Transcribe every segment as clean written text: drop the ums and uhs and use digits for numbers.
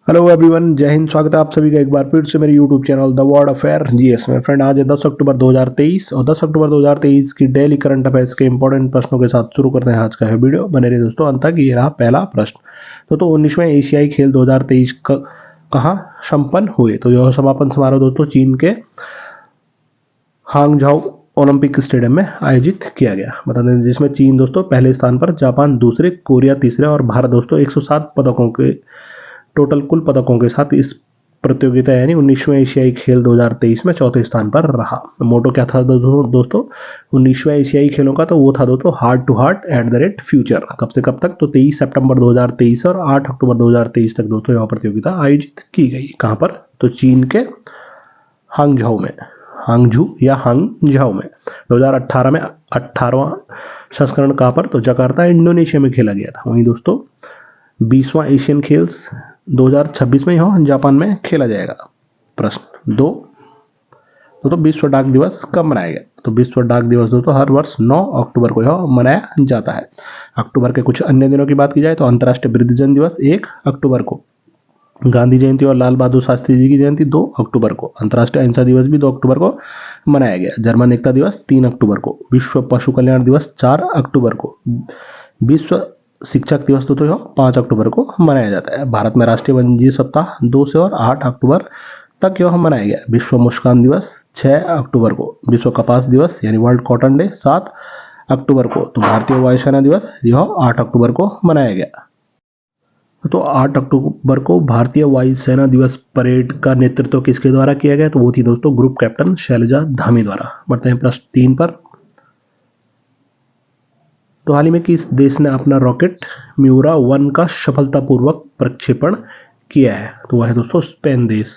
Hello everyone, जय हिंद। स्वागत है आप सभी का एक बार फिर से मेरे YouTube channel the world affair GS में। फ्रेंड, आज है 10 अक्टूबर 2023 और 10 अक्टूबर 2023 की डेली करंट अफेयर्स के इंपॉर्टेंट प्रश्नों के साथ शुरू करते हैं आज का है वीडियो। बने रहिए दोस्तों अंत तक। ये रहा पहला प्रश्न। तो 19वें एशियाई खेल 2023 कहाँ संपन्न हुए? तो यह समापन समारोह दोस्तों चीन के हांगझाओ ओलंपिक स्टेडियम में आयोजित किया गया। बता दें जिसमें चीन दोस्तों पहले स्थान पर, जापान दूसरे, कोरिया तीसरे और भारत दोस्तों 107 पदकों के टोटल कुल पदकों के साथ इस प्रतियोगिता यानी 19वें एशियाई खेल 2023 में चौथे स्थान पर रहा। मोटो क्या था दोस्तों 19वें एशियाई खेलों का? तो वो था दोस्तों heart to heart at the rate future. कब से कब तक? तो 23 सितंबर 2023 और 8 अक्टूबर 2023 तक दोस्तों यह प्रतियोगिता आयोजित की गई। कहां पर? तो चीन के हांगझाओ में, हांगझू या हांगझाओ में। 2018 में 18वां संस्करण कहां पर? तो जकार्ता इंडोनेशिया में खेला गया था। वहीं दोस्तों 20वां एशियन खेल्स 2026 में यह जापान में खेला जाएगा। प्रश्न 2, तो विश्व डाक दिवस कब मनाया गया? तो विश्व डाक दिवस दोस्तों हर वर्ष 9 अक्टूबर को यह मनाया जाता है। अक्टूबर के कुछ अन्य दिनों की बात की जाए तो अंतर्राष्ट्रीय वृद्धजन दिवस 1 अक्टूबर को, गांधी जयंती और लाल बहादुर शास्त्री जी की जयंती 2 अक्टूबर को, अंतर्राष्ट्रीय अहिंसा दिवस भी 2 अक्टूबर को मनाया गया, जर्मन एकता दिवस 3 अक्टूबर को, विश्व पशु कल्याण दिवस 4 अक्टूबर को, विश्व शिक्षक दिवस तो यह 5 अक्टूबर को मनाया जाता है। भारत में राष्ट्रीय वन्यजीव सप्ताह 2 से और 8 अक्टूबर तक यह मनाया गया। विश्व मुस्कान दिवस 6 अक्टूबर को, विश्व कपास दिवस यानी वर्ल्ड कॉटन डे 7 अक्टूबर को, तो भारतीय वायुसेना दिवस यह 8 अक्टूबर को मनाया गया। तो 8 अक्टूबर को भारतीय वायुसेना दिवस परेड का नेतृत्व किसके द्वारा किया गया? तो वो थी दोस्तों ग्रुप कैप्टन शैलजा धामी द्वारा। बढ़ते हैं प्रश्न 3 पर। तो हाल ही में किस देश ने अपना रॉकेट म्यूरा 1 का सफलतापूर्वक प्रक्षेपण किया है? तो वह है दोस्तों स्पेन देश।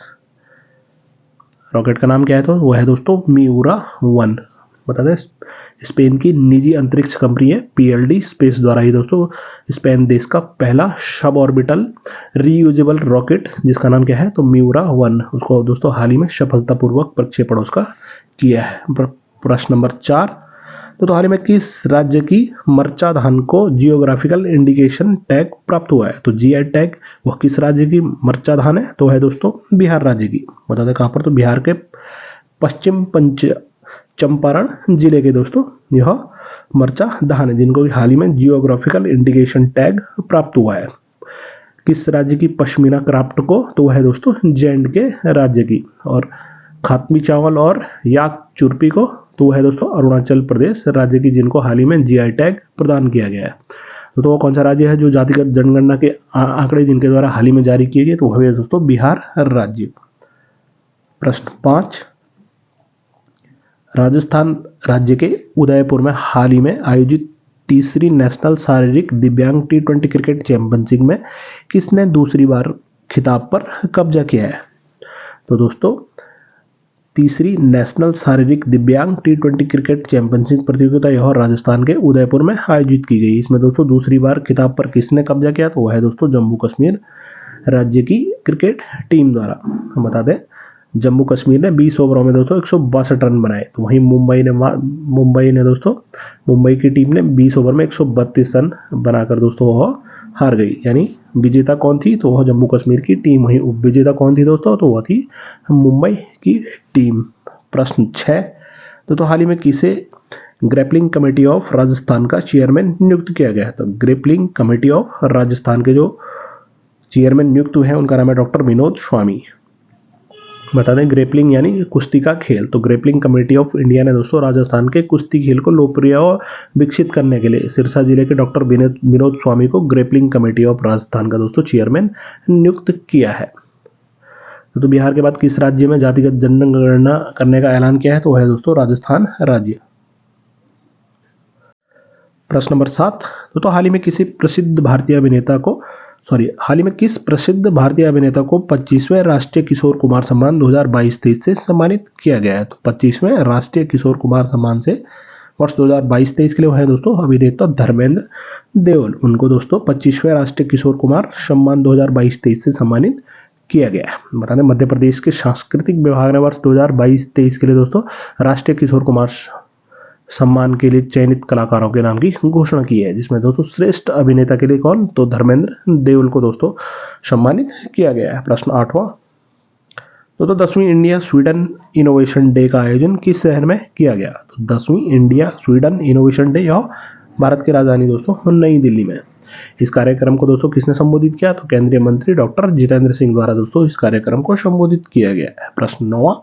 रॉकेट का नाम क्या है? तो वह है दोस्तों म्यूरा 1। बता दें स्पेन की निजी अंतरिक्ष कंपनी है पीएलडी स्पेस द्वारा ही दोस्तों स्पेन देश का पहला सब ऑर्बिटल रीयूजेबल रॉकेट, जिसका नाम क्या है? तो म्यूरा 1, उसको दोस्तों हाल ही में सफलतापूर्वक प्रक्षेपण उसका किया है। प्रश्न नंबर 4, तो हाल ही में किस राज्य की मरचा धान को जियोग्राफिकल इंडिकेशन टैग प्राप्त हुआ है? तो जीआई टैग वह किस राज्य की मरचा धान है? तो है दोस्तों बिहार राज्य की। बता दें कहां पर? तो बिहार के पश्चिम चंपारण जिले के दोस्तों यह मरचा धान है, जिनको हाल ही में जियोग्राफिकल इंडिकेशन टैग प्राप्त हुआ है। किस राज्य की पश्मीना क्राफ्ट को? तो वह है दोस्तों जे के राज्य की। और खातमी चावल और याक चुरपी को? तो वह है दोस्तों अरुणाचल प्रदेश राज्य की, जिनको हाल ही में जीआई टैग प्रदान किया गया है। तो वो कौन सा राज्य है जो जातिगत जनगणना के आंकड़े जिनके द्वारा हाल ही में जारी किए गए? तो वह है दोस्तों बिहार राज्य। प्रश्न 5, राजस्थान राज्य के उदयपुर में हाल ही में आयोजित तीसरी नेशनल शारीरिक दिव्यांग T20 क्रिकेट चैंपियनशिप में किसने दूसरी बार खिताब पर कब्जा किया है? तो दोस्तों तीसरी नेशनल शारीरिक दिव्यांग T20 क्रिकेट चैंपियनशिप प्रतियोगिता यह राजस्थान के उदयपुर में आयोजित की गई। इसमें दोस्तों दूसरी बार खिताब पर किसने कब्जा किया? तो वह है दोस्तों जम्मू कश्मीर राज्य की क्रिकेट टीम द्वारा। हम बता दें जम्मू कश्मीर ने 20 ओवरों में दोस्तों 162 रन बनाए। तो वहीं मुंबई की टीम ने 20 ओवर में 132 रन बनाकर दोस्तों वह हार गई। यानी विजेता कौन थी? तो वह जम्मू कश्मीर की टीम। वहीं उप विजेता कौन थी दोस्तों? तो वह थी मुंबई की टीम। प्रश्न 6, तो हाल ही में किसे ग्रेपलिंग कमेटी ऑफ राजस्थान का चेयरमैन नियुक्त किया गया है? तो ग्रेपलिंग कमेटी ऑफ राजस्थान के जो चेयरमैन नियुक्त हुए हैं उनका नाम है डॉक्टर विनोद स्वामी। बता दें ग्रेपलिंग यानी कुश्ती का खेल। तो ग्रेपलिंग कमेटी ऑफ इंडिया ने दोस्तों राजस्थान के कुश्ती खेल को लोकप्रिय और विकसित करने के लिए सिरसा जिले के डॉक्टर विनोद स्वामी को ग्रेपलिंग कमेटी ऑफ राजस्थान का दोस्तों चेयरमैन नियुक्त किया है। तो बिहार के बाद किस राज्य में जातिगत जनगणना करने का ऐलान किया है? तो वह है दोस्तों राजस्थान राज्य। प्रश्न नंबर 7, तो हाल ही में किस प्रसिद्ध भारतीय अभिनेता को 25वें राष्ट्रीय किशोर कुमार सम्मान 2022-23 से सम्मानित किया गया है? तो 25वें राष्ट्रीय किशोर कुमार सम्मान से वर्ष 2022-23 के लिए है दोस्तों अभिनेता धर्मेंद्र देओल। उनको दोस्तों 25वें राष्ट्रीय किशोर कुमार सम्मान 2022-23 से सम्मानित किया गया है। बता दें मध्य प्रदेश के सांस्कृतिक विभाग ने वर्ष 2022-23 के लिए दोस्तों राष्ट्रीय किशोर कुमार सम्मान के लिए चयनित कलाकारों के नाम की घोषणा की है, जिसमें दोस्तों श्रेष्ठ अभिनेता के लिए कौन, तो धर्मेंद्र देओल को दोस्तों सम्मानित किया गया है। प्रश्न 8वां, तो 10वीं इंडिया स्वीडन इनोवेशन डे का आयोजन किस शहर में किया गया, तो 10वीं इंडिया स्वीडन इनोवेशन डे यह भारत की राजधानी दोस्तों नई दिल्ली में। इस कार्यक्रम को दोस्तों किसने संबोधित किया, तो केंद्रीय मंत्री डॉक्टर जितेंद्र सिंह द्वारा दोस्तों इस कार्यक्रम को संबोधित किया गया है। प्रश्न 9वां,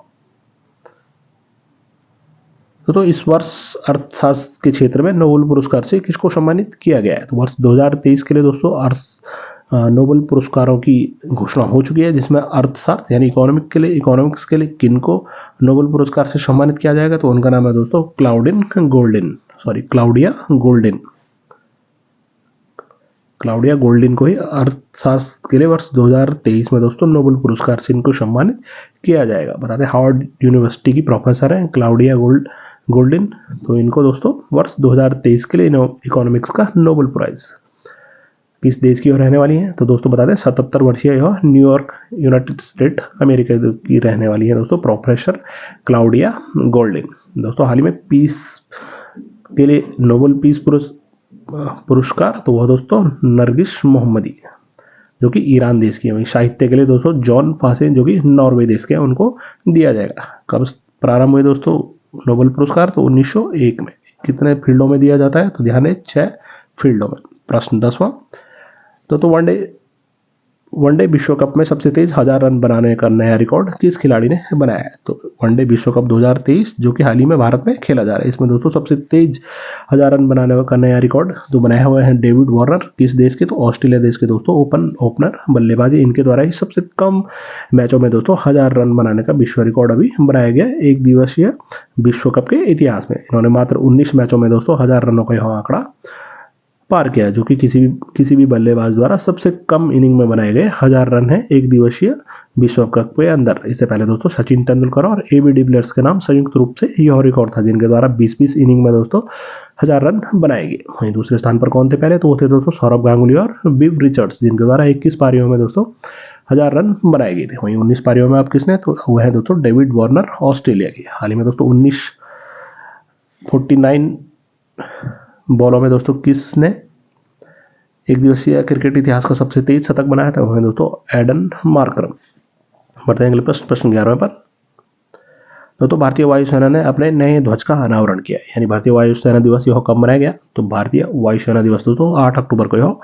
तो इस वर्ष अर्थशास्त्र के क्षेत्र में नोबेल पुरस्कार से किसको सम्मानित किया गया है, तो वर्ष 2023 के लिए दोस्तों नोबेल पुरस्कारों की घोषणा हो चुकी है, जिसमें अर्थशास्त्र यानी इकोनॉमिक्स के लिए किनको नोबेल पुरस्कार से सम्मानित किया जाएगा, तो उनका नाम है दोस्तों क्लाउडिया गोल्डिन को ही अर्थशास्त्र के लिए वर्ष 2023 में दोस्तों नोबेल पुरस्कार से इनको सम्मानित किया जाएगा। बताते हैं हार्वर्ड यूनिवर्सिटी की प्रोफेसर हैं क्लाउडिया गोल्डिन, तो इनको दोस्तों वर्ष 2023 के लिए इकोनॉमिक्स का नोबेल प्राइज किस देश की रहने वाली है, तो दोस्तों बता दें 77 वर्षीय यह न्यूयॉर्क यूनाइटेड स्टेट अमेरिका की रहने वाली है दोस्तों प्रोफेसर क्लाउडिया गोल्डिन। दोस्तों हाल ही में पीस के लिए नोबेल पीस पुरस्कार तो वह दोस्तों नरगिस मोहम्मदी जो कि ईरान देश की है। वहीं साहित्य के लिए दोस्तों जॉन फासे जो कि नॉर्वे देश के हैं उनको दिया जाएगा। कब प्रारंभ हुए दोस्तों नोबेल पुरस्कार, तो 1901 में। कितने फील्डों में दिया जाता है, तो ध्यान है 6 फील्डों में। प्रश्न 10वां, तो वनडे विश्व कप में सबसे तेज 1000 रन बनाने का नया रिकॉर्ड किस खिलाड़ी ने बनाया है, तो वनडे विश्व कप 2023 जो कि हाल ही में भारत में खेला जा रहा है, इसमें दोस्तों सबसे तेज 1000 रन बनाने का नया रिकॉर्ड जो बनाया हुआ है डेविड वार्नर, किस देश के, तो ऑस्ट्रेलिया देश के दोस्तों ओपनर बल्लेबाजी, इनके द्वारा ही सबसे कम मैचों में दोस्तों 1000 रन बनाने का विश्व रिकॉर्ड अभी बनाया गया एक दिवसीय विश्व कप के इतिहास में। इन्होंने मात्र 19 मैचों में दोस्तों 1000 रनों का यह आंकड़ा पार किया, जो कि किसी भी बल्लेबाज द्वारा सबसे कम इनिंग में बनाए गए 1000 रन है एक दिवसीय विश्व कप के अंदर। इससे पहले दोस्तों सचिन तेंदुलकर और एबी डिविलियर्स के नाम संयुक्त रूप से यह रिकॉर्ड था, जिनके द्वारा 20-20 इनिंग में दोस्तों 1000 रन बनाए गए। वहीं दूसरे स्थान पर कौन थे पहले, तो वो थे दोस्तों सौरभ गांगुली और विव रिचर्ड्स, जिनके द्वारा 21 पारियों में दोस्तों 1000 रन बनाए गए थे। वहीं 19 पारियों में अब किसने, तो वह है दोस्तों डेविड वार्नर ऑस्ट्रेलिया की। हाल ही में दोस्तों 49 बॉलों में दोस्तों किसने एक दिवसीय क्रिकेट इतिहास का सबसे तेज शतक बनाया था, वह दोस्तों एडन मार्करम। बढ़ते हैं अगले प्रश्न 11वें पर। दोस्तों भारतीय वायुसेना ने अपने नए ध्वज का अनावरण किया, यानी भारतीय वायुसेना दिवस यह कब मनाया गया, तो भारतीय वायुसेना दिवस दोस्तों 8 अक्टूबर को यह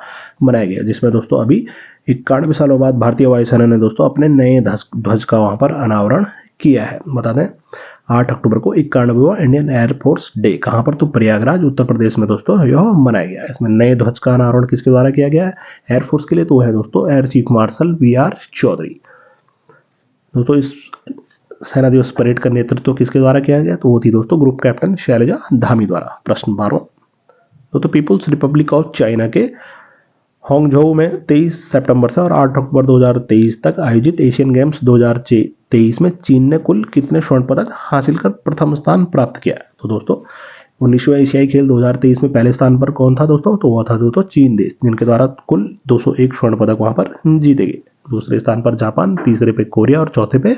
मनाया गया, जिसमें दोस्तों अभी 91 सालों बाद भारतीय वायुसेना ने दोस्तों अपने नए ध्वज का वहां पर अनावरण किया है। बता दें 8 अक्टूबर को 91वां इंडियन एयरफोर्स डे कहां पर, तो प्रयागराज उत्तर प्रदेश में दोस्तों यह मनाया गया है। इसमें नए ध्वज का अनावरण किसके द्वारा किया गया है, एयरफोर्स के लिए, तो है दोस्तों air chief marshal BR Chaudhary. दोस्तों इस सेना दिवस परेड का नेतृत्व किसके द्वारा किया गया, तो वो थी दोस्तों ग्रुप कैप्टन शैलजा धामी द्वारा। प्रश्न 12, तो पीपुल्स रिपब्लिक ऑफ चाइना के हांगझोउ में 23 सितंबर से और 8 अक्टूबर 2023 तक आयोजित एशियन गेम्स 2023 में चीन ने कुल कितने स्वर्ण पदक हासिल कर प्रथम स्थान प्राप्त किया, तो दोस्तों 19वें एशियाई खेल 2023 में पहले स्थान पर कौन था दोस्तों, तो वह था दोस्तों चीन देश, जिनके द्वारा कुल 201 स्वर्ण पदक वहां पर जीते गए। दूसरे स्थान पर जापान, तीसरे पे कोरिया और चौथे पे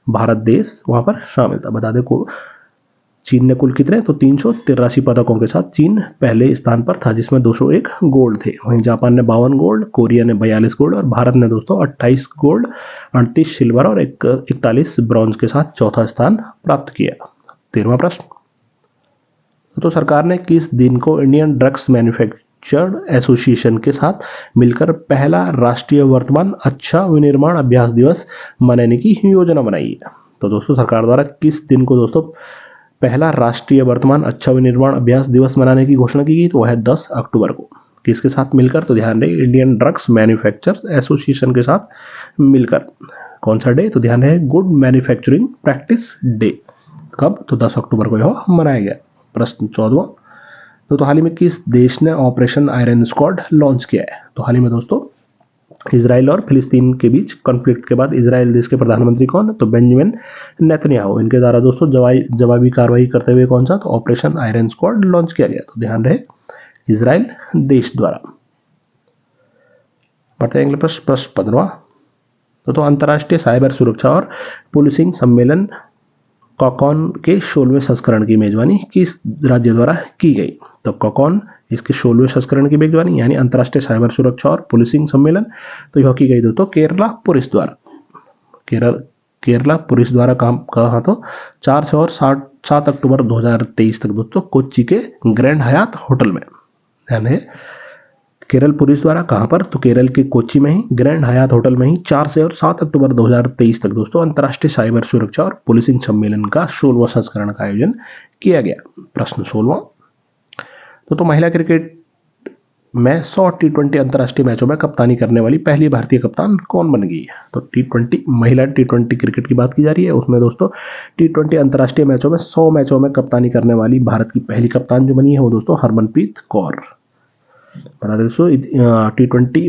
भारत देश वहां पर शामिल था। बता दें को चीन ने कुल कितने, तो 383 पदकों के साथ चीन पहले स्थान पर था, जिसमें 201 गोल्ड थे। वहीं जापान ने 52 गोल्ड, कोरिया ने 42 गोल्ड और भारत ने दोस्तों 28 गोल्ड, 38 सिल्वर और 41 ब्रॉन्ज के साथ चौथा स्थान प्राप्त किया। 13वां प्रश्न, तो सरकार ने किस दिन को इंडियन ड्रग्स मैन्युफैक्चरर्स एसोसिएशन के साथ मिलकर पहला राष्ट्रीय वर्तमान अच्छा विनिर्माण अभ्यास दिवस मनाने की योजना बनाई है, तो दोस्तों सरकार द्वारा किस दिन को दोस्तों पहला राष्ट्रीय वर्तमान अच्छा विनिर्माण अभ्यास दिवस मनाने की घोषणा की गई, तो वह है 10 अक्टूबर को। किसके साथ मिलकर, तो ध्यान रहे इंडियन ड्रग्स मैन्युफैक्चरर्स एसोसिएशन के साथ मिलकर। कौन सा डे, तो ध्यान रहे गुड मैन्युफैक्चरिंग प्रैक्टिस डे। कब, तो 10 अक्टूबर को यह मनाया गया। प्रश्न 14, तो हाल ही में किस देश ने ऑपरेशन आयरन स्क्वाड लॉन्च किया है, तो हाल ही में दोस्तों इजराइल और फिलिस्तीन के बीच कॉन्फ्लिक्ट के बाद इजराइल देश के प्रधानमंत्री कौन, तो बेंजामिन नेतन्याहू, इनके द्वारा दोस्तों जवाबी कार्रवाई करते हुए कौन सा, तो ऑपरेशन आयरन स्क्वाड लॉन्च किया गया, तो ध्यान रहे इजराइल देश द्वारा। बढ़ते हैं अगले प्रश्न 15, तो अंतर्राष्ट्रीय साइबर सुरक्षा और पुलिसिंग सम्मेलन कॉकॉन के 16वें संस्करण की मेजबानी किस राज्य द्वारा की गई? तो कॉकॉन इसके 16वें संस्करण की मेजबानी यानी अंतर्राष्ट्रीय साइबर सुरक्षा और पुलिसिंग सम्मेलन, तो यह की गई दोस्तों केरला पुलिस द्वारा। केरला पुलिस द्वारा कहा तो 4 से और 7 अक्टूबर 2023 तक दोस्तों कोच्चि के ग्रैंड हयात होटल में, यानी केरल पुलिस द्वारा कहां पर? तो केरल के कोच्चि में ही ग्रैंड हयात होटल में ही 4 से और 7 अक्टूबर 2023 तक दोस्तों अंतर्राष्ट्रीय साइबर सुरक्षा और पुलिसिंग सम्मेलन का 16वां संस्करण का आयोजन किया गया। प्रश्न 16वां, तो महिला क्रिकेट में 100 T20 अंतर्राष्ट्रीय मैचों में कप्तानी करने वाली पहली भारतीय कप्तान कौन बन गई है? तो महिला T20 क्रिकेट की बात की जा रही है, उसमें दोस्तों T20 अंतर्राष्ट्रीय मैचों में 100 मैचों में कप्तानी करने वाली भारत की पहली कप्तान जो बनी है वो दोस्तों हरमनप्रीत कौर। बता दें दोस्तों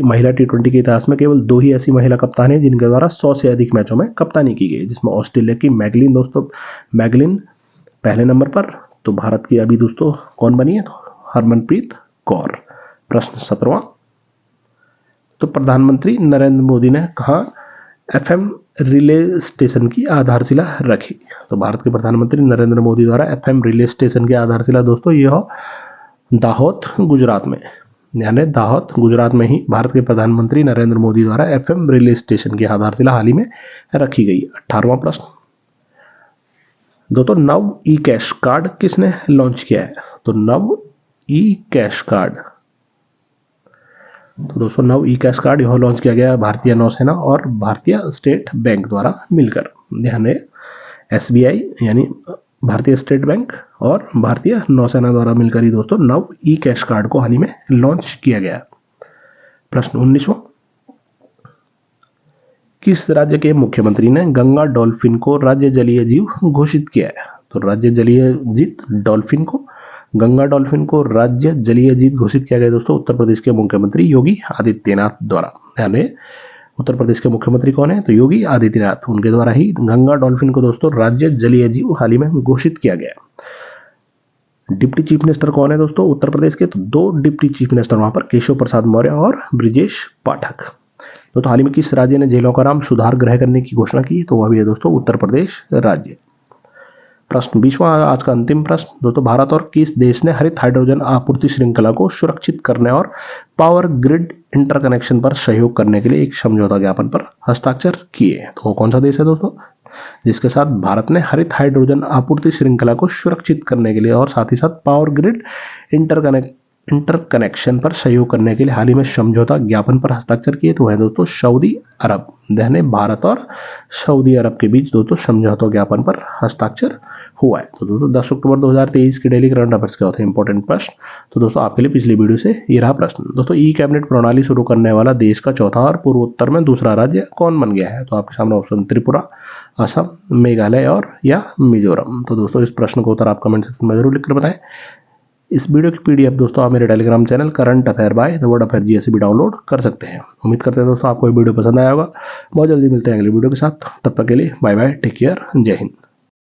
महिला T20 के इतिहास में केवल 2 ही ऐसी महिला कप्तान है जिनके द्वारा 100 से अधिक मैचों में कप्तानी की गई, जिसमें ऑस्ट्रेलिया की मैगलिन पहले नंबर पर, तो भारत की अभी दोस्तों कौन बनी है? तो हरमनप्रीत कौर। प्रश्न 17वां, तो प्रधानमंत्री नरेंद्र मोदी ने कहा FM रिले स्टेशन की आधारशिला रखी? तो भारत के प्रधानमंत्री नरेंद्र मोदी द्वारा FM रिले स्टेशन की आधारशिला दोस्तों यह दाहोद गुजरात में, यानी दाहोद गुजरात में ही भारत के प्रधानमंत्री नरेंद्र मोदी द्वारा FM रिले स्टेशन की आधारशिला हाल ही में रखी गई। 18वां प्रश्न, दोस्तों नव ई कैश कार्ड किसने लॉन्च किया है? तो नव ई कैश कार्ड, तो दोस्तों नव ई कैश कार्ड यह लॉन्च किया गया भारतीय नौसेना और भारतीय स्टेट बैंक द्वारा मिलकर। ध्यान है, SBI यानी भारतीय स्टेट बैंक और भारतीय नौसेना द्वारा मिलकर ही दोस्तों नव ई कैश कार्ड को हाल ही में लॉन्च किया गया। प्रश्न 19वां, किस राज्य के मुख्यमंत्री ने गंगा डॉल्फिन को राज्य जलीय जीव घोषित किया है? तो गंगा डॉल्फिन को राज्य जलीय जीव घोषित किया गया दोस्तों उत्तर प्रदेश के मुख्यमंत्री योगी आदित्यनाथ द्वारा। यानी उत्तर प्रदेश के मुख्यमंत्री कौन है? तो योगी आदित्यनाथ, उनके द्वारा ही गंगा डॉल्फिन को दोस्तों राज्य जलीय जीव हाल ही में घोषित किया गया। डिप्टी चीफ मिनिस्टर कौन है दोस्तों उत्तर प्रदेश के? तो 2 डिप्टी चीफ मिनिस्टर वहां पर केशव प्रसाद मौर्य और ब्रिजेश पाठक। तो हाल ही में किस राज्य ने जेलों का नाम सुधार गृह करने की घोषणा की? तो वह भी है दोस्तों उत्तर प्रदेश राज्य। प्रश्न 20वां, आज का अंतिम प्रश्न, दोस्तों भारत और किस देश ने हरित हाइड्रोजन आपूर्ति श्रृंखला को सुरक्षित करने और पावर ग्रिड इंटरकनेक्शन पर सहयोग करने के लिए एक समझौता ज्ञापन पर हस्ताक्षर किए? तो कौन सा देश है दोस्तों जिसके साथ भारत ने हरित हाइड्रोजन आपूर्ति श्रृंखला को सुरक्षित करने के लिए और साथ ही साथ पावर ग्रिड इंटरकनेक्शन पर सहयोग करने के लिए हाल ही में समझौता ज्ञापन पर हस्ताक्षर किए? तो है दोस्तों सऊदी अरब। यानी भारत और सऊदी अरब के बीच दोस्तों समझौता ज्ञापन पर हस्ताक्षर हुआ है। तो दोस्तों 10 अक्टूबर 2023 के डेली करंट अफेयर्स के होते हैं इंपॉर्टेंट प्रश्न। तो दोस्तों आपके लिए पिछली वीडियो से ये रहा प्रश्न, दोस्तों ई कैबिनेट प्रणाली शुरू करने वाला देश का चौथा और पूर्वोत्तर में दूसरा राज्य कौन बन गया है? तो आपके सामने ऑप्शन त्रिपुरा, असम, मेघालय और या मिजोरम। तो दोस्तों इस प्रश्न का उत्तर आप कमेंट सेक्शन में जरूर लिखकर बताएं। इस वीडियो की PDF दोस्तों आप मेरे Telegram channel current affair by the word affair GS से भी डाउनलोड कर सकते हैं। उम्मीद करते हैं दोस्तों आपको ये वीडियो पसंद आया होगा। बहुत जल्दी मिलते हैं अगली वीडियो के साथ, तब तक के लिए बाय बाय, टेक केयर, जय हिंद।